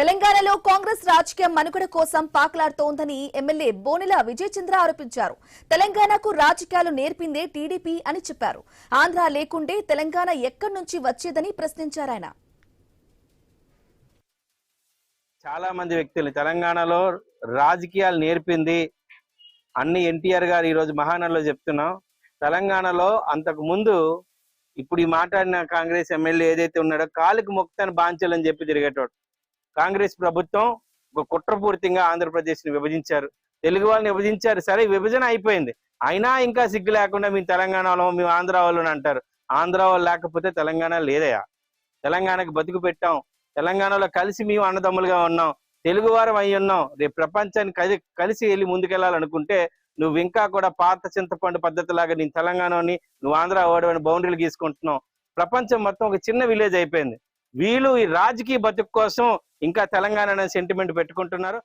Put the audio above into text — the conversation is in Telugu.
తెలంగాణలో కాంగ్రెస్ రాజకీయం మనుగడ కోసం పాకులాడుతోందని ఎమ్మెల్యే బోనెల విజయ్ చంద్ర ఆరోపించారు. తెలంగాణకు రాజకీయాలు నేర్పిందే టీడీపీ అని చెప్పారు. ఆంధ్ర లేకుండే తెలంగాణ ఎక్కడి నుంచి వచ్చేదని ప్రశ్నించారు ఆయన. చాలా మంది వ్యక్తులు తెలంగాణలో రాజకీయాలు నేర్పింది అన్ని ఎన్టీఆర్ గారు ఈ రోజు మహానలో చెప్తున్నాం. తెలంగాణలో అంతకు ముందు ఇప్పుడు ఈ మాట్లాడిన కాంగ్రెస్ ఎమ్మెల్యే ఏదైతే ఉన్నాడో కాలుకి మొక్కుతాను బాంచలని చెప్పి తిరిగేటోడు. కాంగ్రెస్ ప్రభుత్వం ఒక కుట్రపూరితంగా ఆంధ్రప్రదేశ్ ని విభజించారు, తెలుగు వాళ్ళని విభజించారు. సరే, విభజన అయిపోయింది, అయినా ఇంకా సిగ్గు లేకుండా మేము తెలంగాణలో మేము ఆంధ్ర వాళ్ళు అంటారు. ఆంధ్ర వాళ్ళు లేకపోతే తెలంగాణ లేదయా. తెలంగాణకు బతుకు పెట్టాం, తెలంగాణలో కలిసి మేము అన్నదమ్ములుగా ఉన్నాం, తెలుగు వారం అయి ఉన్నాం. రేపు ప్రపంచాన్ని కలిసి వెళ్ళి ముందుకెళ్లాలనుకుంటే నువ్వు ఇంకా కూడా పాత చింతపండు పద్ధతి లాగా నేను తెలంగాణని నువ్వు ఆంధ్ర ఓడవని బౌండరీలు గీసుకుంటున్నావు. ప్రపంచం మొత్తం ఒక చిన్న విలేజ్ అయిపోయింది. వీళ్ళు ఈ రాజకీయ బతుకు కోసం ఇంకా తెలంగాణ అనే సెంటిమెంట్ పెట్టుకుంటున్నారు.